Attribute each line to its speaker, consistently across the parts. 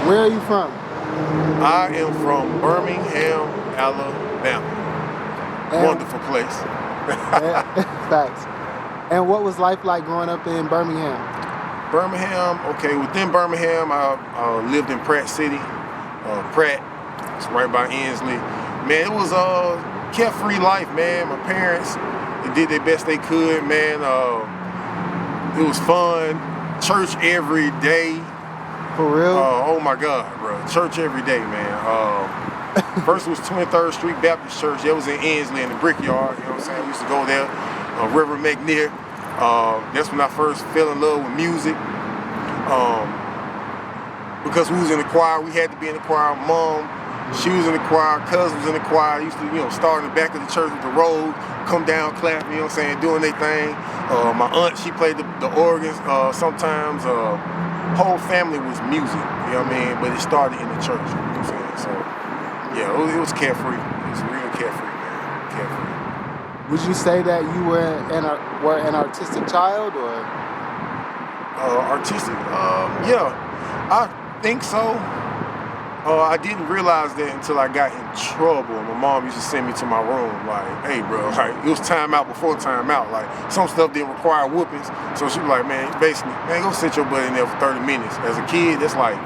Speaker 1: Where are you from?
Speaker 2: I am from Birmingham, Alabama.
Speaker 1: And,
Speaker 2: Wonderful place.
Speaker 1: Facts. And what was life like growing up in Birmingham?
Speaker 2: Birmingham, okay, within Birmingham, I lived in Pratt City. Pratt, it's right by Ensley. Man, it was a carefree life, man. My parents, they did their best they could, man. It was fun. Church every day.
Speaker 1: For real?
Speaker 2: Oh my God, bro. Church every day, man. First was 23rd Street Baptist Church. That was in Ensley in the Brickyard. You know what I'm saying? We used to go there. River McNear. That's when I first fell in love with music. Because we was in the choir, we had to be in the choir. Mom, she was in the choir, cousin was in the choir. I used to, start in the back of the church with the robe, come down, clap, you know what I'm saying, doing their thing. My aunt, she played the organs sometimes. Whole family was music, you know what I mean? But it started in the church, you know what I'm saying? So, yeah, it was carefree. It was real carefree, man. Carefree.
Speaker 1: Would you say that you were an artistic child, or?
Speaker 2: Artistic? Yeah, I think so. I didn't realize that until I got in trouble. My mom used to send me to my room, like, hey, bro, like, it was time out before time out. Like, some stuff didn't require whoopings. So she was like, man, basically, man, go sit your butt in there for 30 minutes. As a kid, that's like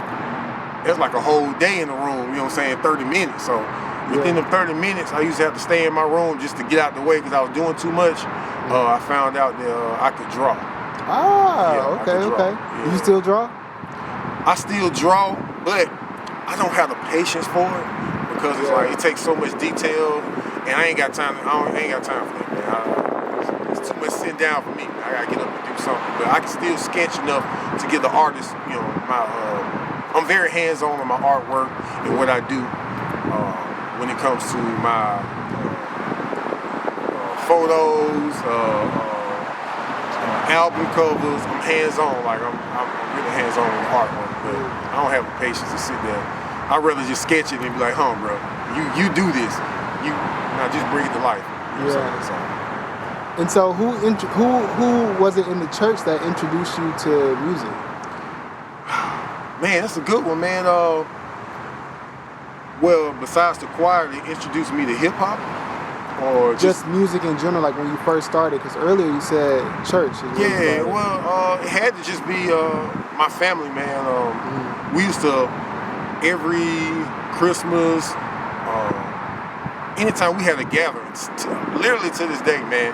Speaker 2: a whole day in the room, you know what I'm saying, 30 minutes. So within the 30 minutes, I used to have to stay in my room just to get out the way because I was doing too much. I found out that I could draw.
Speaker 1: Ah, okay. Yeah. You still draw?
Speaker 2: I still draw, but I don't have the patience for it because it's like it takes so much detail, and I ain't got time. I ain't got time for that, man. It's too much sitting down for me. I gotta get up and do something. But I can still sketch enough to give the artist, I'm very hands-on in my artwork and what I do when it comes to my photos, album covers. I'm hands-on. Like I'm really hands-on with artwork, but I don't have the patience to sit there. I'd rather just sketch it and be like, bro, you do this. Now just bring it to life. You know what I'm saying?
Speaker 1: And so who was it in the church that introduced you to music?
Speaker 2: Man, that's a good one, man. Well, besides the choir, they introduced me to hip hop, or
Speaker 1: just music in general, like when you first started. Because earlier you said church.
Speaker 2: Yeah, well, it had to just be my family, man. We used to every Christmas, anytime we had a gathering, literally to this day, man.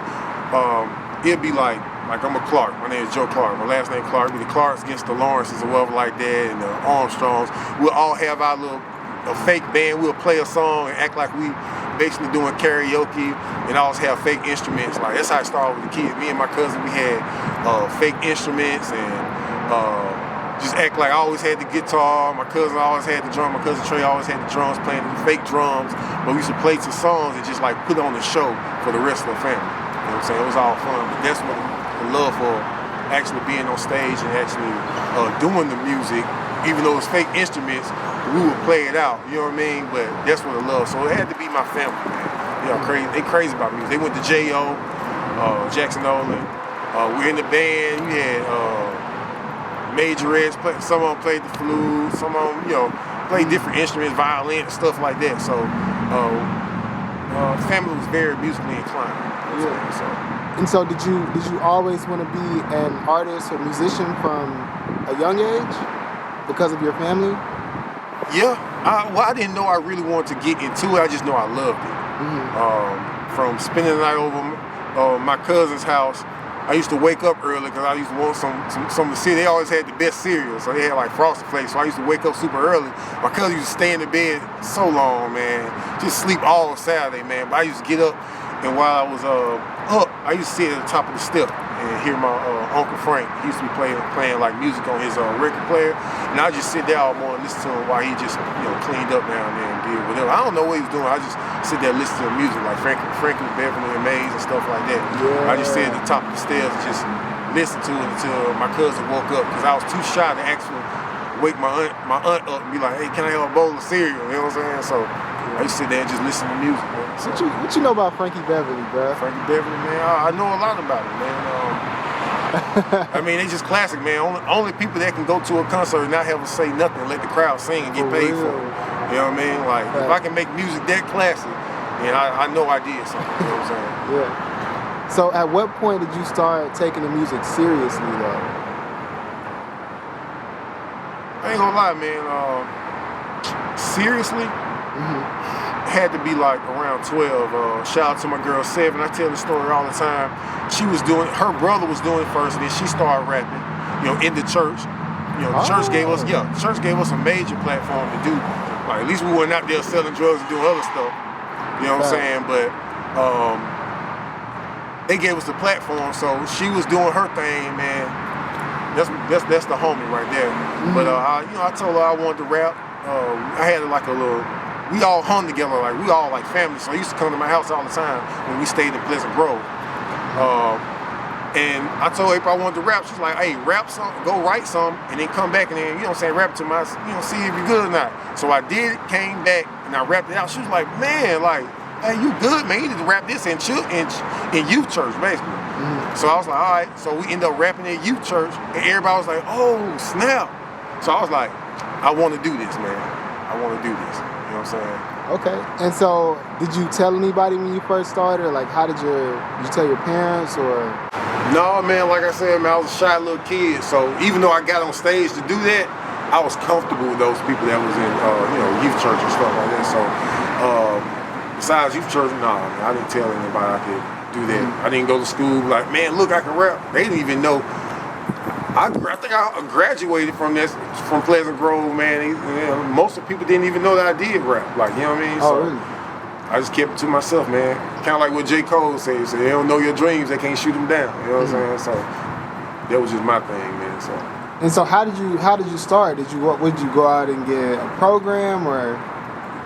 Speaker 2: It'd be like I'm a Clark. My name is Joe Clark. My last name Clark. The Clarks against the Lawrences or whatever like that, and the Armstrongs. We'll all have our little fake band. We'll play a song and act like we basically doing karaoke, and always have fake instruments. Like that's how I started with the kids. Me and my cousin, we had fake instruments and just act like I always had the guitar. My cousin always had the drum. My cousin Trey always had the drums, playing the fake drums. But we used to play some songs and just like put on the show for the rest of the family. You know what I'm saying? It was all fun. But that's what the love for actually being on stage and actually doing the music, even though it's fake instruments, we would play it out, you know what I mean? But that's what I love. So it had to be my family, man. They crazy about music. They went to J.O., Jackson Nolan. We're in the band. We had majorettes. Some of them played the flute. Some of them, played different instruments, violin and stuff like that. So the family was very musically inclined. You know what I'm saying?
Speaker 1: And so did you always want to be an artist or musician from a young age because of your family?
Speaker 2: Yeah, I didn't know I really wanted to get into it. I just know I loved it. From spending the night over my cousin's house, I used to wake up early because I used to want some of the cereal. They always had the best cereal, so they had like Frosted Flakes. So I used to wake up super early. My cousin used to stay in the bed so long, man, just sleep all Saturday, man. But I used to get up, and while I was up, I used to sit at the top of the step and hear my Uncle Frank. He used to be playing like music on his record player, and I just sit there all morning, listen to him while he just cleaned up down there and did whatever. I don't know what he was doing. I just sit there listening to music like Franklin Beverly and Mays and stuff like that. Yeah. I just sit at the top of the stairs and just listen to it until my cousin woke up because I was too shy to actually wake my aunt up and be like, hey, can I have a bowl of cereal? You know what I'm saying? So I used to sit there and just listen to music, man. So,
Speaker 1: what you know about Frankie Beverly, bro?
Speaker 2: Frankie Beverly, man, I know a lot about it, man. I mean, they just classic, man. Only people that can go to a concert and not have to say nothing, let the crowd sing and get paid for it. You know what I mean? Like, if I can make music that classic, then I know I did something. You know what I'm saying?
Speaker 1: Yeah. So at what point did you start taking the music seriously, though?
Speaker 2: I ain't gonna lie, man. Seriously, had to be like around 12. Shout out to my girl 7. I tell the story all the time. Her brother was doing it first, and then she started rapping, in the church. The church gave us a major platform to do. Like, at least we weren't out there selling drugs and doing other stuff. You know what I'm saying? But they gave us the platform, so she was doing her thing, man. That's the homie right there. But I told her I wanted to rap. I had like a little. We all hung together, like we all like family. So I used to come to my house all the time when we stayed in Pleasant Grove. And I told her if I wanted to rap, she's like, hey, rap some, go write some, and then come back and then, rap to my, see if you're good or not. So I did, came back, and I rapped it out. She was like, man, like, hey, you good, man. You need to rap this in youth church, basically. So I was like, all right. So we ended up rapping in youth church, and everybody was like, oh, snap. So I was like, I want to do this, man. I want to do this. You know what I'm saying?
Speaker 1: Okay. And so, did you tell anybody when you first started? Like, did you tell your parents or?
Speaker 2: No, man. Like I said, man, I was a shy little kid. So even though I got on stage to do that, I was comfortable with those people that was in, youth church and stuff like that. So besides youth church, no, man, I didn't tell anybody I could do that. I didn't go to school like, man, look, I can rap. They didn't even know. I think I graduated from Pleasant Grove, man. Most of the people didn't even know that I did rap. Like, you know what I mean?
Speaker 1: Oh, really?
Speaker 2: I just kept it to myself, man. Kind of like what J. Cole said. He said, they don't know your dreams, they can't shoot them down. You know what I'm saying? So that was just my thing, man. So.
Speaker 1: And so how did you start? Did you go out and get a program, or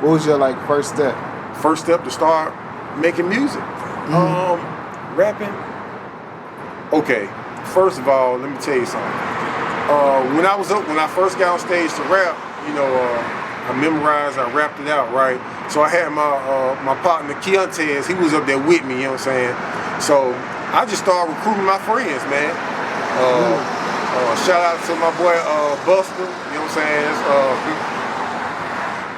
Speaker 1: what was your first step?
Speaker 2: First step to start making music. Rapping. Okay. First of all, let me tell you something. When I first got on stage to rap, I memorized, I rapped it out, right? So I had my partner Keontae, he was up there with me, you know what I'm saying? So I just started recruiting my friends, man. Shout out to my boy Buster, you know what I'm saying?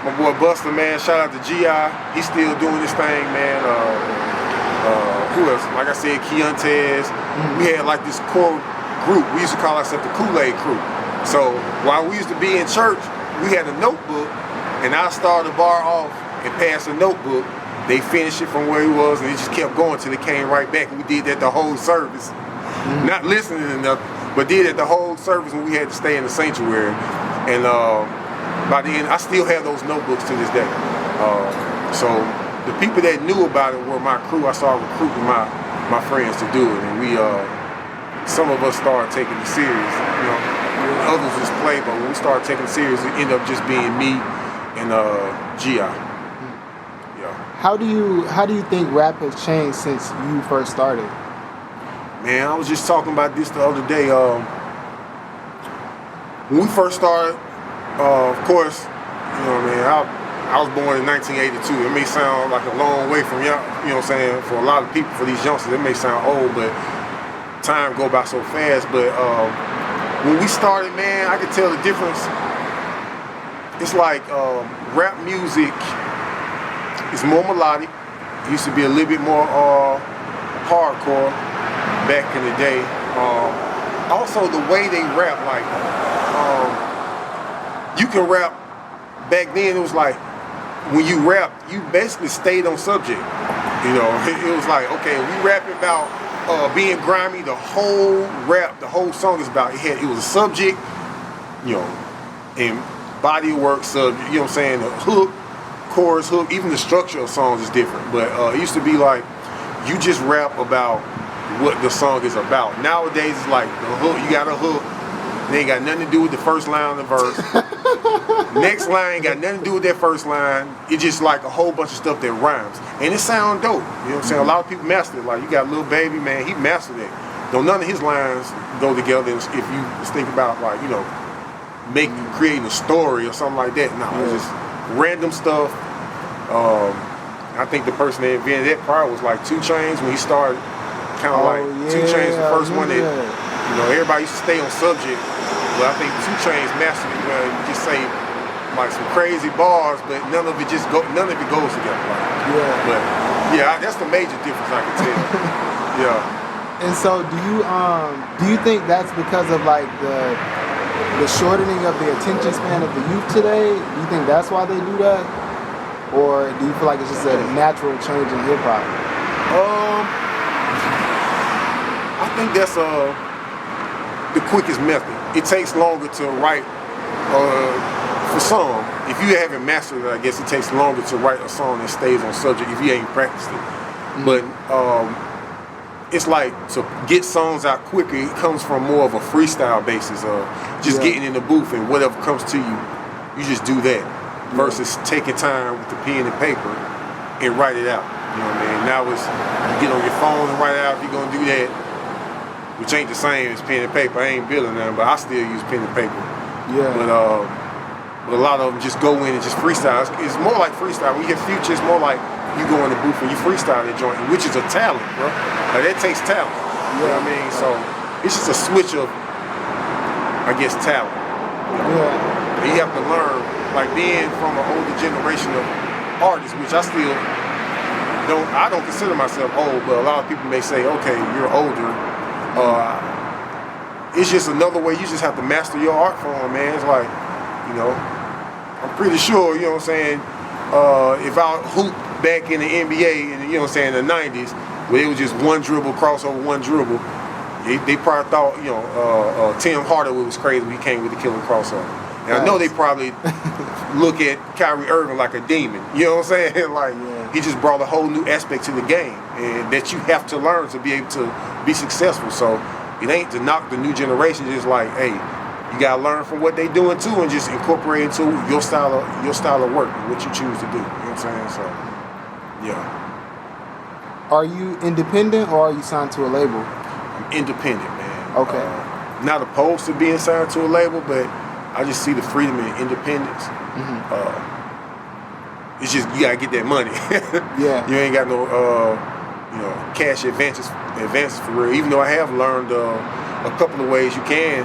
Speaker 2: My boy Buster, man. Shout out to G.I. He's still doing this thing, man. Who else? Like I said, Keontae. We had like this core group. We used to call ourselves the Kool-Aid crew. So while we used to be in church, we had a notebook, and I started the bar off and passed a notebook. They finished it from where he was, and it just kept going till it came right back. And we did that the whole service. Not listening to nothing, but did it the whole service when we had to stay in the sanctuary. And by the end, I still have those notebooks to this day. So the people that knew about it were my crew. I started recruiting my friends to do it, and we some of us started taking it serious. Others just play, but when we started taking it serious, it ended up just being me and Gi. Yeah.
Speaker 1: How do you think rap has changed since you first started?
Speaker 2: Man, I was just talking about this the other day. When we first started, of course, I was born in 1982. It may sound like a long way from y'all, you know what I'm saying, for a lot of people, for these youngsters, it may sound old, but time go by so fast. But when we started, man, I could tell the difference. It's like rap music is more melodic. It used to be a little bit more hardcore back in the day. Also, the way they rap, like, you can rap. Back then, it was like, when you rap, you basically stayed on subject. It was like, okay, we rapping about being grimy. The whole rap, the whole song is about, it was a subject, and body of work, subject, you know what I'm saying? The hook, chorus, hook, even the structure of songs is different. But it used to be like, you just rap about what the song is about. Nowadays, it's like the hook, you got a hook, it ain't got nothing to do with the first line of the verse. Next line ain't got nothing to do with that first line. It's just like a whole bunch of stuff that rhymes. And it sound dope. You know what I'm saying? A lot of people master it. Like, you got Lil Baby, man, he mastered it. Though none of his lines go together if you just think about, like, creating a story or something like that. No, it's just random stuff. I think the person that invented that part was like 2 Chainz when he started. Kind of 2 Chainz, the first one that You know, everybody used to stay on subject, but I think 2 Chainz mastered it where you just say like some crazy bars, but none of it goes together. Like,
Speaker 1: Yeah.
Speaker 2: But yeah, that's the major difference I can tell. Yeah.
Speaker 1: And so do you think that's because of like the shortening of the attention span of the youth today? Do you think that's why they do that? Or do you feel like it's just a natural change in hip hop?
Speaker 2: I think that's the quickest method. It takes longer to write for some. If you haven't mastered it, I guess it takes longer to write a song that stays on subject if you ain't practiced it. Mm-hmm. But it's like to get songs out quicker, it comes from more of a freestyle basis of just getting in the booth and whatever comes to you, you just do that. Versus taking time with the pen and paper and write it out. You know what I mean? Now it's you get on your phone and write it out if you're gonna do that, which ain't the same as pen and paper. I ain't building nothing, but I still use pen and paper.
Speaker 1: Yeah.
Speaker 2: But a lot of them just go in and just freestyle. It's more like freestyle. When you hear Future, it's more like you go in the booth and you freestyle that joint, which is a talent, bro. Like that takes talent. You know what I mean? So it's just a switch of, I guess, talent.
Speaker 1: Yeah.
Speaker 2: And you have to learn, like being from an older generation of artists, which I don't consider myself old, but a lot of people may say, okay, you're older. It's just another way. You just have to master your art form, man. It's like, you know, I'm pretty sure, you know what I'm saying, if I hoop back in the NBA and, you know what I'm saying, in the 90s, where it was just one dribble, crossover, one dribble, they probably thought, you know, Tim Hardaway was crazy when he came with the killer crossover. And I know they probably look at Kyrie Irving like a demon. You know what I'm saying? Like, he just brought a whole new aspect to the game and that you have to learn to be able to be successful. So it ain't to knock the new generation, just like, hey, you gotta learn from what they doing too and just incorporate into your style of work, what you choose to do. You know what I'm saying? So, yeah.
Speaker 1: Are you independent or are you signed to a label?
Speaker 2: I'm independent, man.
Speaker 1: Okay.
Speaker 2: Not opposed to being signed to a label, but I just see the freedom and independence. Mm-hmm. It's just you gotta get that money.
Speaker 1: Yeah.
Speaker 2: You ain't got no cash advances for real. Even though I have learned a couple of ways you can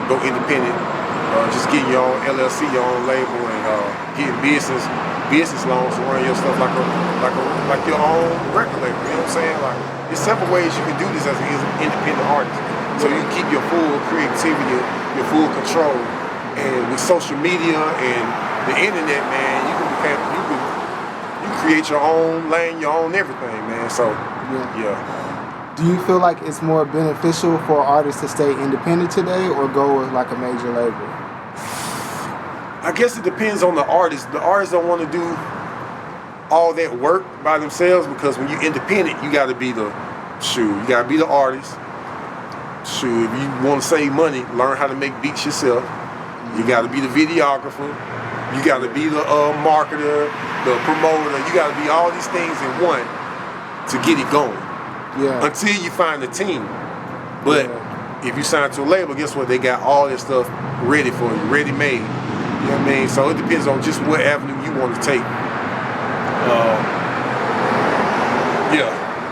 Speaker 2: go independent, just getting your own LLC, your own label, and getting business loans to run your stuff like your own record label. You know what I'm saying? Like, there's several ways you can do this as an independent artist. So you keep your full creativity, your full control. And with social media and the internet, man, you can create your own lane, your own everything, man. So yeah.
Speaker 1: Do you feel like it's more beneficial for artists to stay independent today or go with like a major label?
Speaker 2: I guess it depends on the artist. The artists don't want to do all that work by themselves because when you're independent, you got to be the artist. If you want to save money, learn how to make beats yourself. You got to be the videographer. You got to be the marketer, the promoter. You got to be all these things in one to get it going.
Speaker 1: Yeah.
Speaker 2: Until you find a team. But if you sign to a label, guess what? They got all this stuff ready for you, ready made. You know what I mean? So it depends on just what avenue you want to take.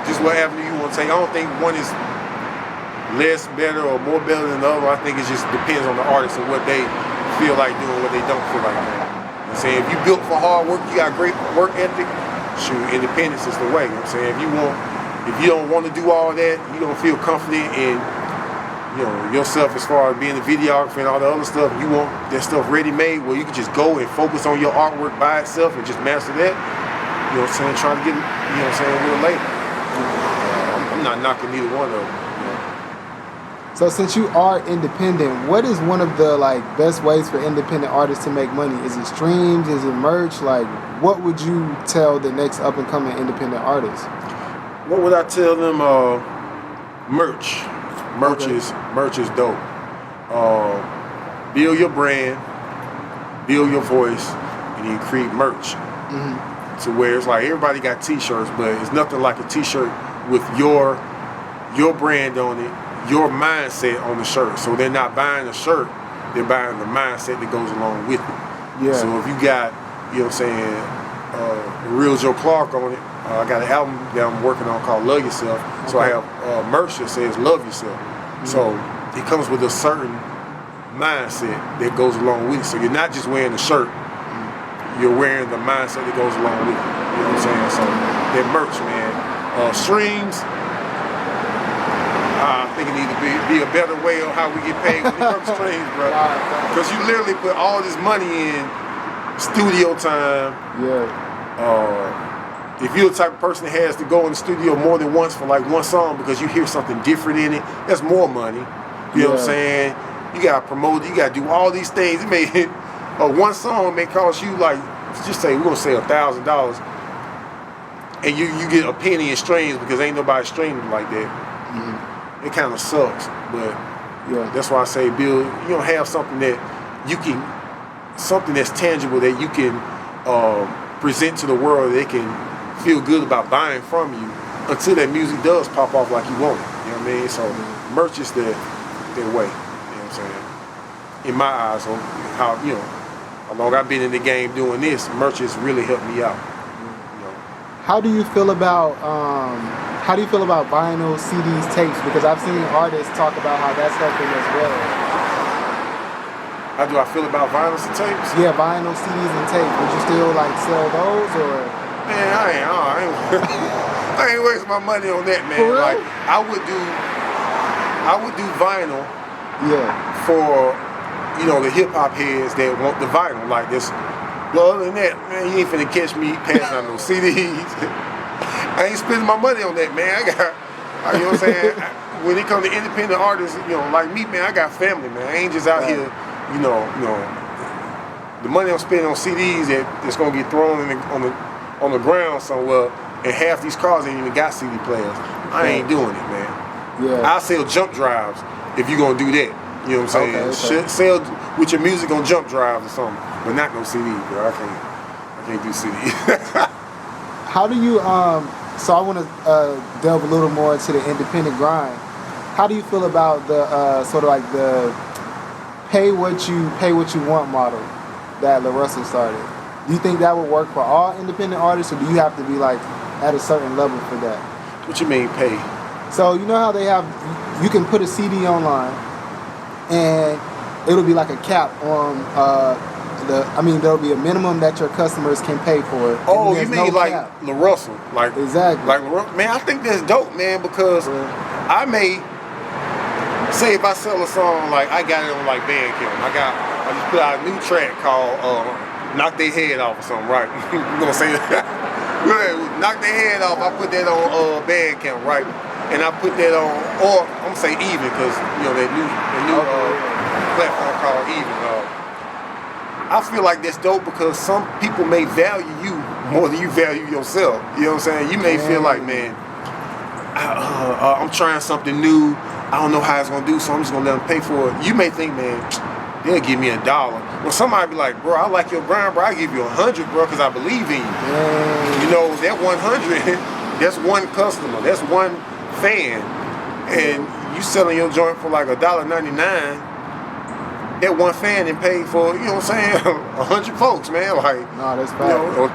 Speaker 2: Just what avenue you want to take. I don't think one is less better or more better than the other. I think it just depends on the artist and what they feel like doing, what they don't feel like doing. I'm saying if you built for hard work, you got great work ethic, independence is the way. You know what I'm saying? If you don't want to do all that, you don't feel confident in yourself as far as being a videographer and all the other stuff, you want that stuff ready made where you can just go and focus on your artwork by itself and just master that. You know what I'm saying? Trying to get, you know what I'm saying, with a label. I'm not knocking neither one of them.
Speaker 1: So since you are independent, what is one of the best ways for independent artists to make money? Is it streams? Is it merch? Like, what would you tell the next up and coming independent artist?
Speaker 2: What would I tell them? Merch. Merch is dope. Build your brand, build your voice, and then create merch. Mm-hmm. To where it's like everybody got t-shirts, but it's nothing like a t-shirt with your brand on it. Your mindset on the shirt. So they're not buying the shirt, they're buying the mindset that goes along with it. Yeah. So if you got, you know what I'm saying, Therealjoeclark on it, I got an album that I'm working on called Love Yourself. Okay. So I have merch that says Love Yourself. Mm-hmm. So it comes with a certain mindset that goes along with it. So you're not just wearing the shirt, you're wearing the mindset that goes along with it. You know what I'm saying? So that merch, man. Streams, I think it needs to be a better way on how we get paid when it comes to streams, bro. Because you literally put all this money in studio time. If you're the type of person that has to go in the studio more than once for like one song because you hear something different in it, that's more money. You know what I'm saying? You gotta promote it, you gotta do all these things. It may one song may cost you like, just say, we're gonna say $1,000, and you get a penny in streams because ain't nobody streaming like that. It kind of sucks, but that's why I say build. You don't have something that you can, something that's tangible that you can present to the world that they can feel good about buying from you until that music does pop off like you want it. You know what I mean? So merch is their way. You know what I'm saying? In my eyes, on how how long I've been in the game doing this, merch has really helped me out.
Speaker 1: How do you feel about vinyl, CDs, tapes? Because I've seen artists talk about how that's helping as well.
Speaker 2: How do I feel about vinyls and tapes?
Speaker 1: Yeah, vinyl, CDs, and tapes. Would you still like sell those, or?
Speaker 2: Man, I ain't wasting my money on that, man.
Speaker 1: For real?
Speaker 2: Like I would do vinyl. For the hip hop heads that want the vinyl like this. But other than that, man, you ain't finna catch me passing out no CDs. I ain't spending my money on that, man. I got, you know what I'm saying? When it comes to independent artists, like me, man, I got family, man. I ain't just out here, the money I'm spending on CDs that's gonna get thrown on the ground somewhere, and half these cars ain't even got CD players. I ain't doing it, man. I'll sell jump drives if you gonna do that. You know what I'm saying? Sell with your music on jump drives or something, but not no CD, bro. I can't do CD.
Speaker 1: How do you so I want to delve a little more into the independent grind. How do you feel about the sort of like the pay what you want model that La Russell started? Do you think that would work for all independent artists, or do you have to be like at a certain level for that?
Speaker 2: What you mean pay?
Speaker 1: So you know how you can put a CD online and it'll be like a cap on there'll be a minimum that your customers can pay for it.
Speaker 2: Oh, you mean like La Russell? Like
Speaker 1: exactly.
Speaker 2: Like man, I think that's dope, man, because I may say if I sell a song, like I got it on like Bandcamp. I just put out a new track called Knock Their Head Off or something, right? You gonna say that? Knock Their Head Off, I put that on Bandcamp, right? And I put that on, or I'm gonna say Even, because that new platform called Even. I feel like that's dope because some people may value you more than you value yourself. You know what I'm saying? You may feel like, man, I'm trying something new. I don't know how it's gonna do, so I'm just gonna let them pay for it. You may think, man, they'll give me $1. Well, somebody be like, bro, I like your grind, bro. I give you 100, bro, because I believe in you. That 100, that's one customer, that's one fan, and you selling your joint for like $1.99. That one fan and paid for, 100 folks, man. Like,
Speaker 1: no, that's bad.
Speaker 2: Or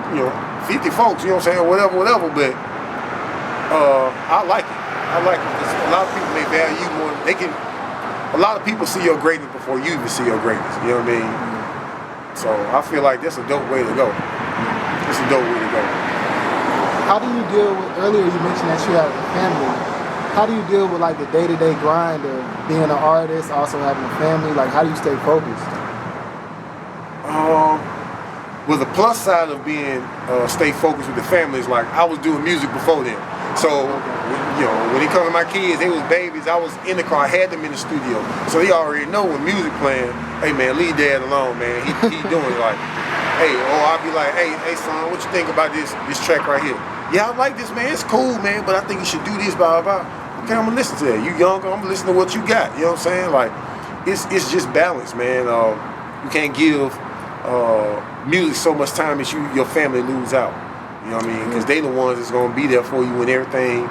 Speaker 2: 50 folks, you know what I'm saying, whatever. But I like it. Because a lot of people may value you more. A lot of people see your greatness before you even see your greatness. You know what I mean? So I feel like that's a dope way to go. It's a dope way to go.
Speaker 1: How do you deal with? Earlier you mentioned that you have a family. How do you deal with like the day-to-day grind of being an artist, also having a family? Like, how do you stay focused?
Speaker 2: Well, the plus side of being stay focused with the family is like I was doing music before then. So, when it comes to my kids, they was babies. I was in the car, I had them in the studio, so they already know when music playing. Hey man, leave dad alone, man. He doing it like, hey, or I'll be like, hey son, what you think about this track right here? Yeah, I like this, man. It's cool, man, but I think you should do this, blah blah blah. Okay, I'm gonna listen to that. You younger, I'm gonna listen to what you got. You know what I'm saying? Like, it's just balance, man. You can't give music so much time that your family lose out. You know what I mean? Because they the ones that's gonna be there for you when everything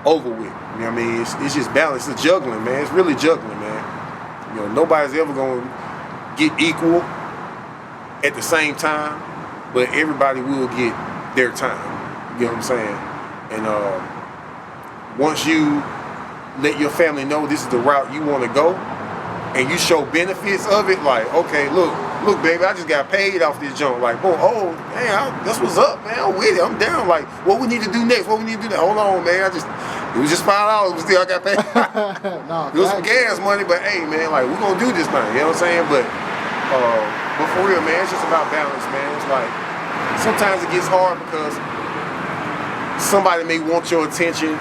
Speaker 2: over with. You know what I mean? It's just balance. It's juggling, man. It's really juggling, man. Nobody's ever gonna get equal at the same time, but everybody will get their time. You know what I'm saying? And once you let your family know this is the route you want to go, and you show benefits of it, like, okay, look, baby, I just got paid off this junk. Like, boom, oh, man, that's what's up, man. I'm with it. I'm down. Like, what we need to do next? What we need to do next? Hold on, man. It was just $5, but still I got paid.
Speaker 1: No,
Speaker 2: it was some gas money, but hey, man, like, we're gonna do this thing. You know what I'm saying? But for real, man, it's just about balance, man. It's like sometimes it gets hard because somebody may want your attention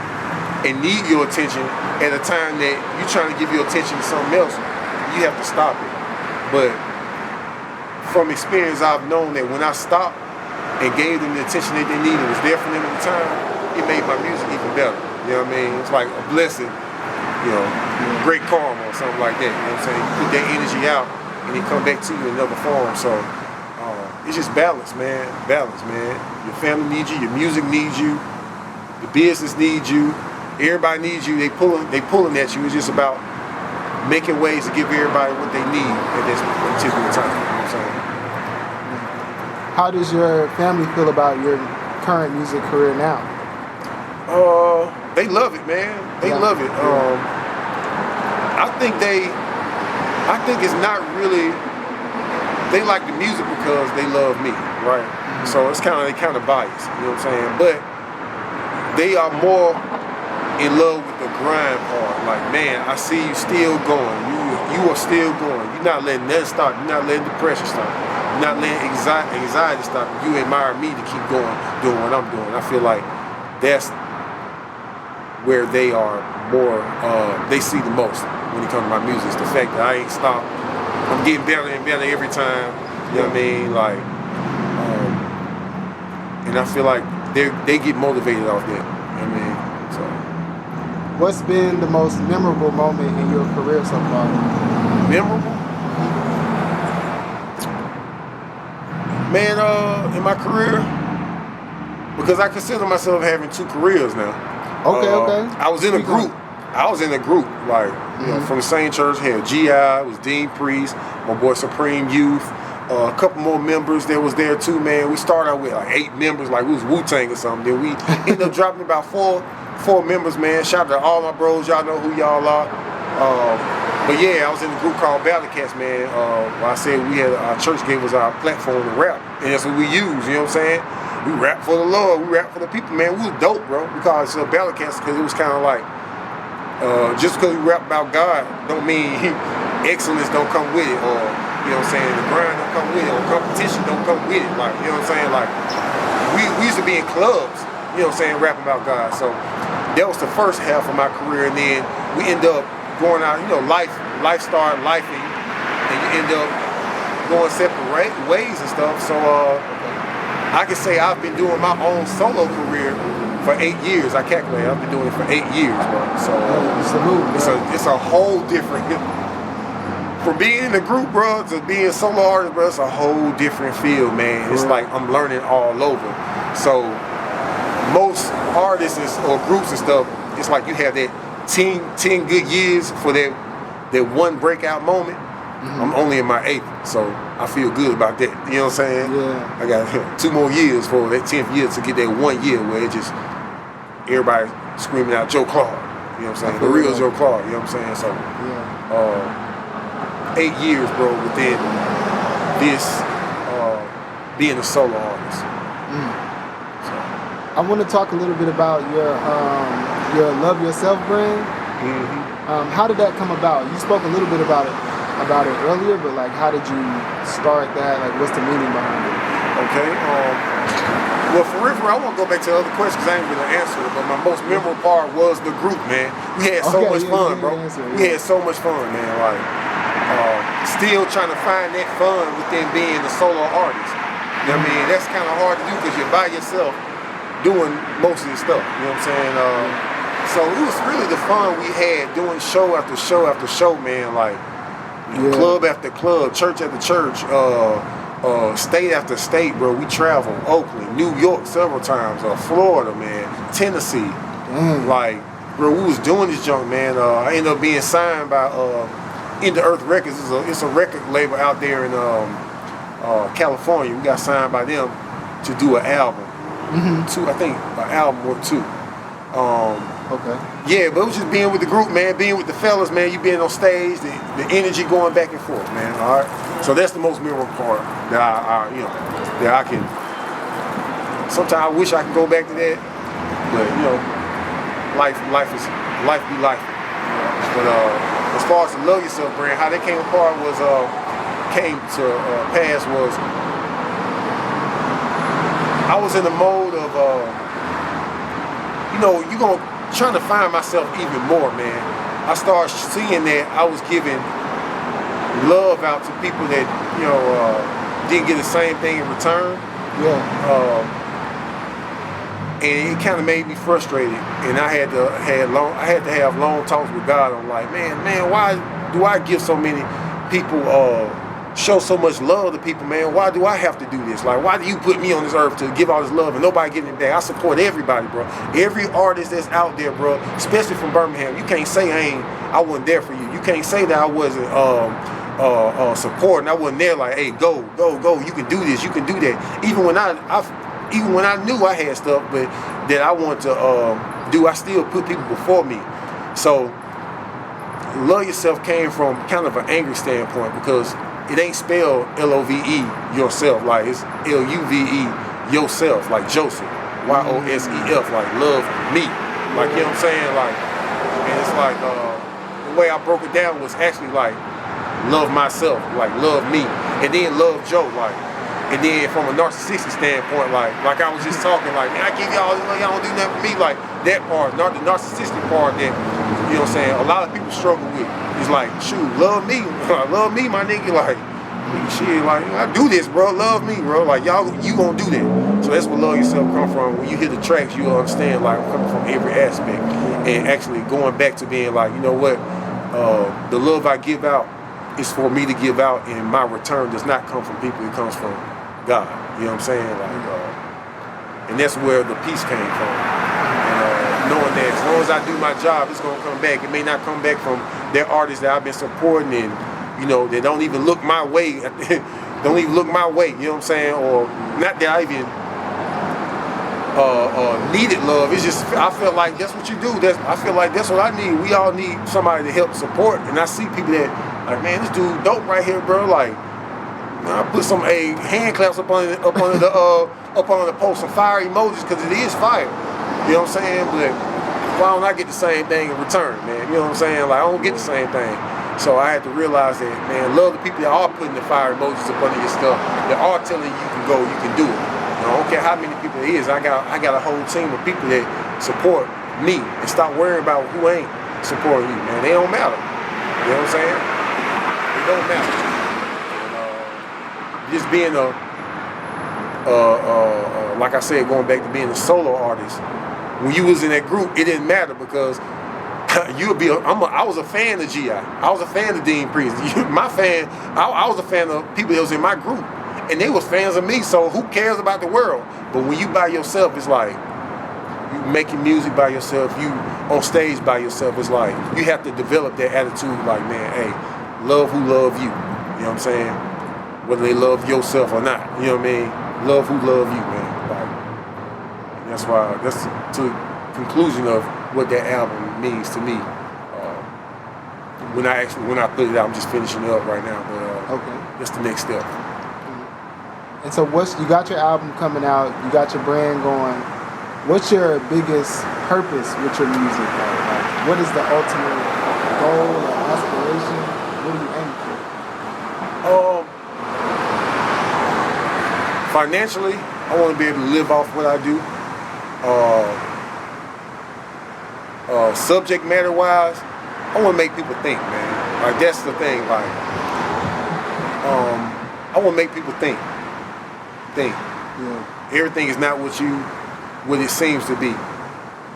Speaker 2: and need your attention at a time that you're trying to give your attention to something else. You have to stop it. But from experience, I've known that when I stopped and gave them the attention that they needed, was there for them at the time, it made my music even better. You know what I mean? It's like a blessing, you know, great karma or something like that. You know what I'm saying? You put that energy out and it come back to you in another form. So it's just balance, man. Balance, man. Your family needs you, your music needs you, the business needs you, everybody needs you. They pulling at you. It's just about making ways to give everybody what they need at this particular time. You know what I'm saying?
Speaker 1: How does your family feel about your current music career now?
Speaker 2: They love it, man. They love it. I think it's not really. They like the music because they love me, right? Mm-hmm. So it's kind of biased. You know what I'm saying? But they are more in love with the grind part. Like, man, I see you still going. You are still going. You're not letting that stop. You're not letting depression stop. You're not letting anxiety stop. You admire me to keep going, doing what I'm doing. I feel like that's where they are more, they see the most when it comes to my music. It's the fact that I ain't stopped. I'm getting better and better every time. You know what I mean? Like, and I feel like they get motivated off that. You know what I mean? So.
Speaker 1: What's been the most memorable moment in your career so far?
Speaker 2: Memorable? Man, in my career, because I consider myself having 2 careers now.
Speaker 1: Okay.
Speaker 2: I was in a group. Like, you know, from the same church. Had GI, it was Dean Priest, my boy Supreme Youth, a couple more members that was there too, man. We started out with like 8 members, like we was Wu-Tang or something. Then we ended up dropping about four members, man. Shout out to all my bros, y'all know who y'all are. But yeah, I was in a group called Battle Cats, man. I said our church gave us our platform to rap, and that's what we use. You know what I'm saying? We rap for the Lord, we rap for the people, man. We was dope, bro. We called ourselves Battle Cats because it was kind of like, just because we rap about God don't mean excellence don't come with it, or, you know what I'm saying, the grind don't come with it, or competition don't come with it. Like, you know what I'm saying? Like, we used to be in clubs, you know what I'm saying, rapping about God. So that was the first half of my career, and then we end up going out, you know, life started lifing, and you end up going separate ways and stuff. So I can say I've been doing my own solo career for 8 years. I calculate I've been doing it for 8 years, bro. So it's a whole different, from being in a group, bro, to being a solo artist, bro. It's a whole different field, man. It's like I'm learning all over. So most artists or groups and stuff, it's like you have that 10 good years for that one breakout moment. I'm only in my 8th, so I feel good about that. You know what I'm saying?
Speaker 1: Yeah.
Speaker 2: I got 2 more years for that 10th year to get that 1 year where it just everybody screaming out Joe Clark. You know what I'm saying? The real Joe Clark. You know what I'm saying? So, 8 years, bro, within this being a solo artist. So.
Speaker 1: I want to talk a little bit about your Love Yourself brand. How did that come about? You spoke a little bit about it earlier, but like, how did you start that? Like, what's the meaning behind it?
Speaker 2: Okay. Well, for real, I won't go back to the other questions. I ain't gonna answer it, but my most memorable part was the group, man. We had so much fun, bro. We had so much fun, man. Like, still trying to find that fun within being a solo artist. You know what I mean? That's kind of hard to do because you're by yourself doing most of this stuff. You know what I'm saying? So it was really the fun we had doing show after show after show, man. Like, club after club, church after church, state after state, bro. We traveled Oakland, New York several times, Florida, man, Tennessee. Like, bro, we was doing this junk, man. I ended up being signed by In the Earth Records. It's a record label out there in California. We got signed by them to do an album. I think an album or 2.
Speaker 1: Okay.
Speaker 2: Yeah, but it was just being with the group, man, being with the fellas, man. You being on stage, the energy going back and forth, man. All right. So that's the most memorable part that that I can. Sometimes I wish I could go back to that, but life be life. But as far as the Love Yourself brand, how that came apart was came to pass was I was in the mode of you're gonna trying to find myself even more, man. I started seeing that I was giving love out to people that didn't get the same thing in return.
Speaker 1: Yeah.
Speaker 2: And it kind of made me frustrated, and I had to have long talks with God. I'm like, man, why do I give so many people show so much love to people, man? Why do I have to do this? Like, why do you put me on this earth to give all this love and nobody getting it back? I support everybody, bro. Every artist that's out there, bro, especially from Birmingham. You can't say I wasn't there for you. You can't say that I wasn't supporting. I wasn't there like, hey, go. You can do this. You can do that. Even when I knew I had stuff, but that I wanted to do, I still put people before me. So, Love Yourself came from kind of an angry standpoint because it ain't spelled L-O-V-E yourself, like it's L-U-V-E yourself, like Joseph, Y-O-S-E-F, like love me, like, you know what I'm saying, like, and it's like the way I broke it down was actually like love myself, like love me, and then love Joe, like. And then from a narcissistic standpoint, like I was just talking, like, man, I give y'all, y'all don't do nothing for me, like that part, the narcissistic part that, you know what I'm saying, a lot of people struggle with. It's like, shoot, love me, my nigga, like, shit, like, I do this, bro, love me, bro, like, you gonna do that. So that's where Love Yourself come from. When you hear the tracks, you'll understand, like, I'm coming from every aspect, and actually going back to being like, you know what, the love I give out is for me to give out, and my return does not come from people, it comes from God, you know what I'm saying? Like, and that's where the peace came from. And knowing that as long as I do my job, it's gonna come back. It may not come back from their artists that I've been supporting, and they don't even look my way. Don't even look my way. You know what I'm saying? Or not that I even needed love. It's just I felt like that's what you do. I feel like that's what I need. We all need somebody to help support. And I see people that like, man, this dude dope right here, bro. Like, I put some hand claps up on the post, some fire emojis, because it is fire. You know what I'm saying? But why don't I get the same thing in return, man? You know what I'm saying? Like, I don't get the same thing. So I had to realize that, man, love the people that are putting the fire emojis up under your stuff, that are telling you can go, you can do it. I don't care how many people it is. I got a whole team of people that support me, and stop worrying about who ain't supporting you, man. They don't matter. You know what I'm saying? It don't matter. Just being like I said, going back to being a solo artist, when you was in that group, it didn't matter because I was a fan of G.I. I was a fan of Dean Priest. My fan, I was a fan of people that was in my group, and they was fans of me, so who cares about the world? But when you by yourself, it's like, you making music by yourself, you on stage by yourself, it's like, you have to develop that attitude, like, man, hey, love who love you. You know what I'm saying? Whether they love yourself or not, you know what I mean? Love who love you, man. Like, that's the conclusion of what that album means to me. When I put it out, I'm just finishing it up right now, but
Speaker 1: okay,
Speaker 2: that's the next step.
Speaker 1: And so, you got your album coming out, you got your brand going. What's your biggest purpose with your music? Like, what is the ultimate goal or aspiration? What are you aiming for?
Speaker 2: Financially, I want to be able to live off what I do. Subject matter wise, I want to make people think, man. Like, that's the thing. Like, I want to make people think. Yeah. Everything is not what it seems to be.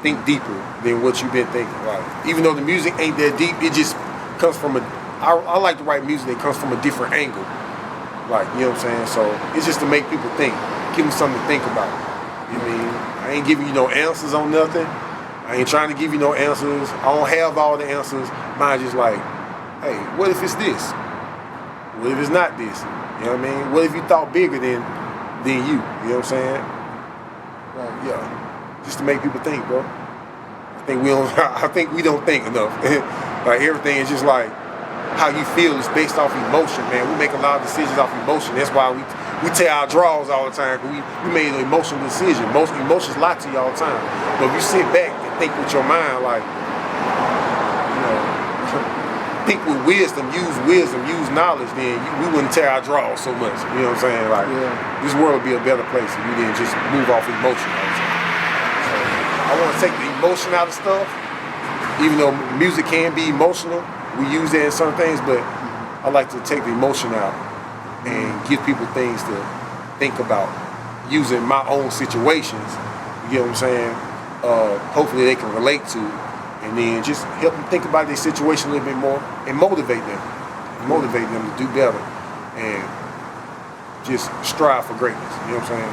Speaker 2: Think deeper than what you've been thinking. Like, even though the music ain't that deep, it just comes from I like to write music that comes from a different angle. Like, you know what I'm saying? So it's just to make people think, give them something to think about. You know what I mean? I ain't giving you no answers on nothing. I ain't trying to give you no answers. I don't have all the answers. Mine's just like, hey, what if it's this? What if it's not this? You know what I mean? What if you thought bigger than you? You know what I'm saying?
Speaker 1: Right.
Speaker 2: Yeah. Just to make people think, bro. I think we don't think enough. Like everything is just like how you feel is based off emotion, man. We make a lot of decisions off emotion. That's why we tear our draws all the time. We made an emotional decision. Most emotions lie to you all the time. But if you sit back and think with your mind, like, you know, think with wisdom, use knowledge, then we wouldn't tear our draws so much. You know what I'm saying? Like, this world would be a better place if we didn't just move off emotion all the time. So I want to take the emotion out of stuff, even though music can be emotional. We use that in some things, but I like to take the emotion out and give people things to think about using my own situations. You know what I'm saying? Hopefully they can relate to, and then just help them think about their situation a little bit more and motivate them to do better and just strive for greatness. You know what I'm saying?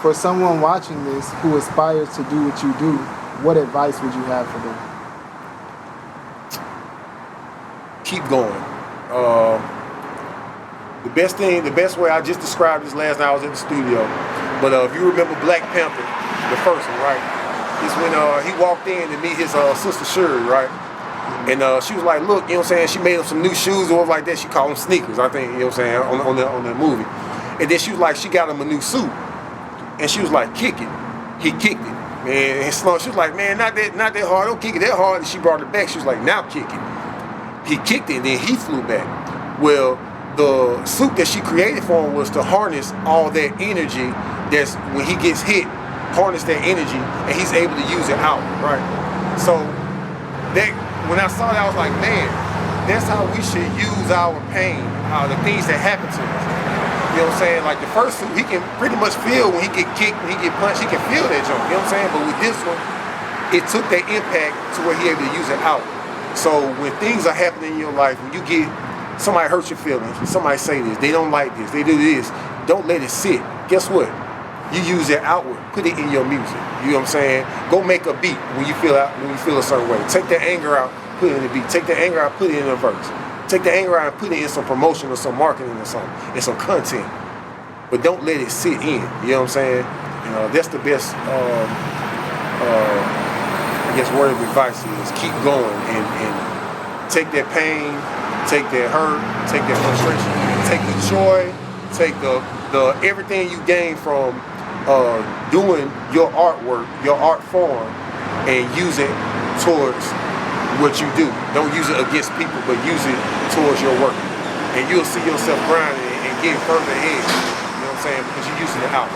Speaker 1: For someone watching this who aspires to do what you do, what advice would you have for them?
Speaker 2: Keep going. The best way, I just described this last night. I was in the studio, but if you remember Black Panther, the first one, right? It's when he walked in to meet his sister Shuri, right? And she was like, look, you know what I'm saying? She made him some new shoes or like that. She called them sneakers, I think, you know what I'm saying, on the movie. And then she was like, she got him a new suit. And she was like, kick it. He kicked it. Man, and slow. She was like, man, not that hard. Don't kick it that hard. And she brought it back. She was like, now kick it. He kicked it, and then he flew back. Well, the suit that she created for him was to harness all that energy that's when he gets hit, harness that energy, and he's able to use it out, right? So that when I saw that, I was like, man, that's how we should use our pain, the things that happen to us. You know what I'm saying? Like the first suit, he can pretty much feel when he get kicked, when he get punched, he can feel that jump. You know what I'm saying? But with this one, it took that impact to where he able to use it out. So when things are happening in your life, when you get somebody hurt your feelings, somebody say this, they don't like this, they do this, don't let it sit. Guess what? You use it outward, put it in your music. You know what I'm saying? Go make a beat when you feel a certain way. Take that anger out, put it in the beat. Take the anger out, put it in a verse. Take the anger out and put it in some promotion or some marketing or something, and some content. But don't let it sit in. You know what I'm saying? You know, that's the best I guess word of advice is keep going and take that pain, take that hurt, take that frustration, take the joy, take the everything you gain from doing your artwork, your art form, and use it towards what you do. Don't use it against people, but use it towards your work. And you'll see yourself grinding and getting further ahead. You know what I'm saying? Because you're using it out.